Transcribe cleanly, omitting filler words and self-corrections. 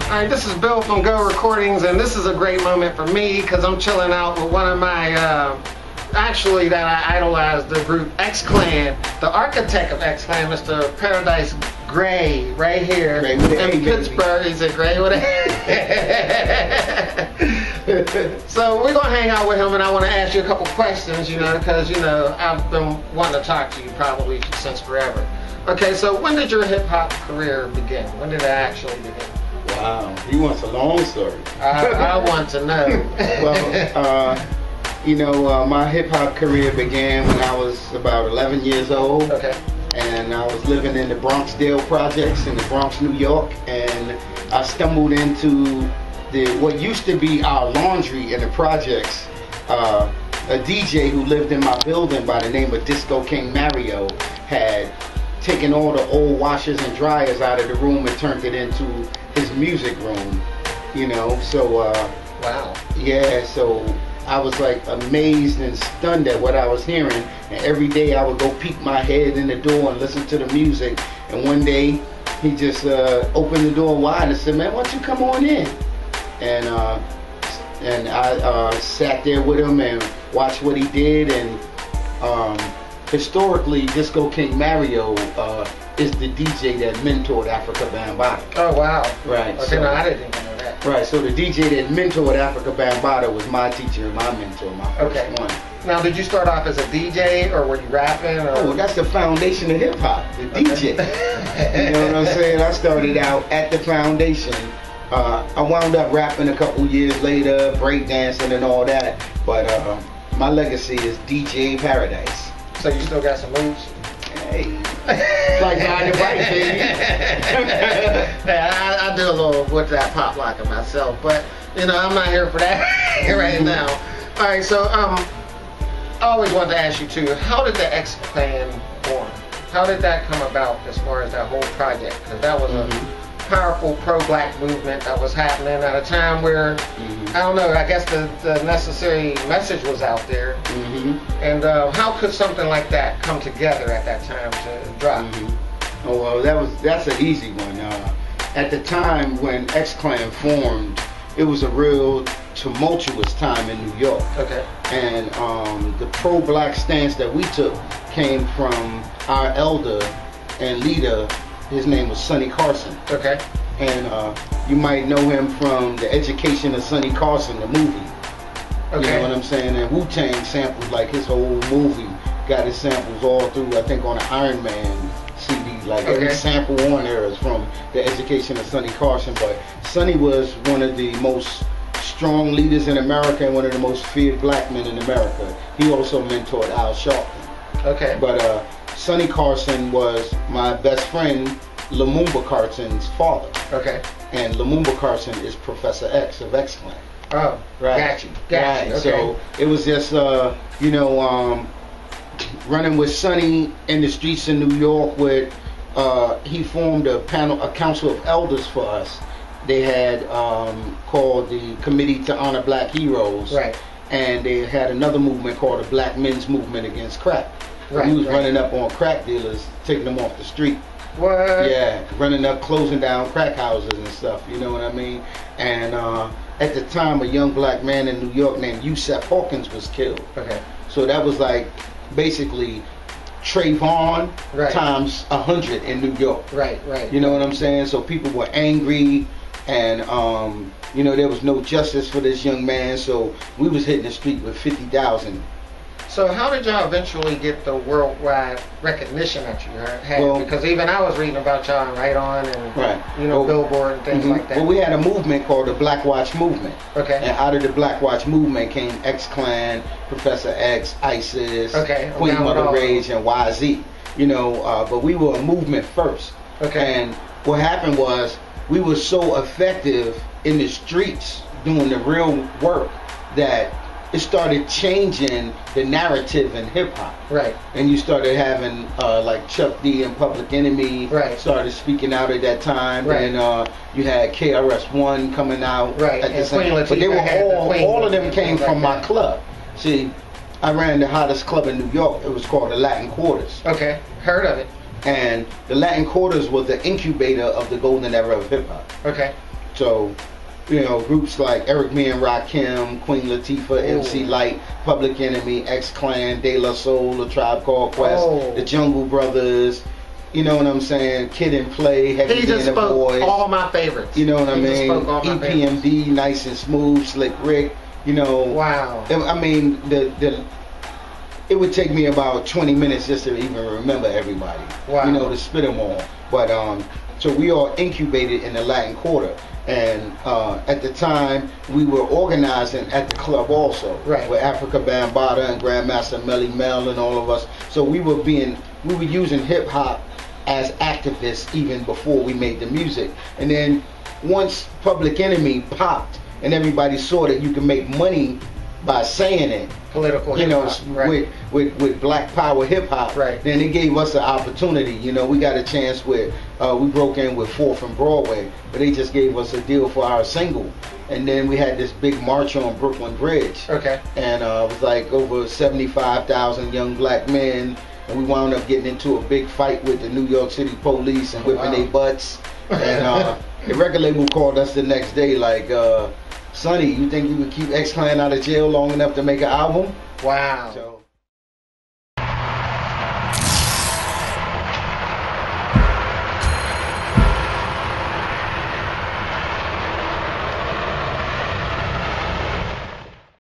Alright, this is Bill from Go Recordings, and this is a great moment for me because I'm chilling out with one of my, actually that I idolized, the group X-Clan, the architect of X-Clan, Mr. Paradise Gray, right here Gray in Pittsburgh. He's a Gray with a So we're going to hang out with him, and I want to ask you a couple questions, you know, because, you know, I've been wanting to talk to you probably since forever. Okay, so when did your hip-hop career begin? When did it actually begin? Wow, he wants a long story. I want to know. Well, you know, my hip-hop career began when I was about 11 years old. Okay. And I was living in the Bronxdale projects in the Bronx, New York, and I stumbled into what used to be our laundry in the projects. A DJ who lived in my building by the name of Disco King Mario had taken all the old washers and dryers out of the room and turned it into his music room, you know. So wow. Yeah, so I was like amazed and stunned at what I was hearing, and every day I would go peek my head in the door and listen to the music. And one day he just opened the door wide and said, "Man, why don't you come on in?" And I sat there with him and watched what he did. And historically, Disco King Mario is the DJ that mentored Africa Bambaataa. Oh wow. Right. Okay, so, no, I didn't even know that. Right, so the DJ that mentored Africa Bambaataa was my teacher, my mentor, my first one. Now, did you start off as a DJ, or were you rapping? Or? Oh, that's the foundation of hip hop, the DJ. You know what I'm saying? I started out at the foundation. I wound up rapping a couple years later, breakdancing and all that. But my legacy is DJ Paradise. So you still got some moves? Hey, like riding a bike, baby. Yeah, I do a little with that pop locking myself, but you know, I'm not here for that right now. All right, so I always wanted to ask you too, how did the X-Clan form? How did that come about as far as that whole project? Because that was a powerful pro-black movement that was happening at a time where, I don't know, I guess the necessary message was out there. And how could something like that come together at that time to drop? Oh, well, that's an easy one. At the time when X-Clan formed, it was a real tumultuous time in New York. Okay. And the pro-black stance that we took came from our elder and leader. His name was Sonny Carson. Okay. And you might know him from The Education of Sonny Carson, the movie. Okay. You know what I'm saying? And Wu-Tang sampled like his whole movie. Got his samples all through, I think, on an Iron Man CD. Like every sample on there is from The Education of Sonny Carson. But Sonny was one of the most strong leaders in America and one of the most feared black men in America. He also mentored Al Sharpton. Okay. But Sonny Carson was my best friend, Lumumba Carson's father. Okay. And Lumumba Carson is Professor X of X-Clan. Oh, right. Got you. Okay. So it was just, you know, running with Sonny in the streets in New York. With he formed a council of elders for us. They had called the Committee to Honor Black Heroes. Right. And they had another movement called the Black Men's Movement Against Crack. Right, he was running up on crack dealers, taking them off the street. What? Yeah, running up, closing down crack houses and stuff, you know what I mean? And at the time, a young black man in New York named Yusef Hawkins was killed. Okay. So that was like basically Trayvon times 100 in New York. Right, right. You know what I'm saying? So people were angry, and you know, there was no justice for this young man, so we was hitting the street with 50,000. So how did y'all eventually get the worldwide recognition that you had? Well, because even I was reading about y'all on Right On and you know, Billboard and things like that. Well, we had a movement called the Black Watch Movement. Okay. And out of the Black Watch Movement came X-Clan, Professor X, ISIS, Queen Mother Rage, and YZ. You know, but we were a movement first. Okay. And what happened was we were so effective in the streets doing the real work that it started changing the narrative in hip-hop. Right. And you started having like Chuck D and Public Enemy started speaking out at that time. Right. And you had KRS-One coming out at the same time. But they were all of them came from my club. See, I ran the hottest club in New York. It was called the Latin Quarters. Okay, heard of it. And the Latin Quarters was the incubator of the golden era of hip-hop. Okay. So, you know, groups like Eric Me and Rakim, Queen Latifah, MC Lyte, Public Enemy, X-Clan, De La Soul, The Tribe Called Quest, The Jungle Brothers, you know what I'm saying, Kid and Play, Heavy D and the Boys. All my favorites. You know what I mean? EPMD, Nice and Smooth, Slick Rick, you know. Wow. I mean, it would take me about 20 minutes just to even remember everybody. Wow. You know, to spit them all. But so we all incubated in the Latin Quarter, and at the time we were organizing at the club also, right, with Africa Bambaataa and Grandmaster Melly Mel and all of us. So we were using hip hop as activists even before we made the music. And then once Public Enemy popped and everybody saw that you can make money by saying it, political, you know, right, with Black Power hip hop, right, then it gave us an opportunity. You know, we got a chance with we broke in with 4th and Broadway, but they just gave us a deal for our single, and then we had this big march on Brooklyn Bridge. Okay. And it was like over 75,000 young black men, and we wound up getting into a big fight with the New York City police and whipping their butts. And the record label called us the next day like, Sonny, you think you would keep X-Clan out of jail long enough to make an album? Wow. So,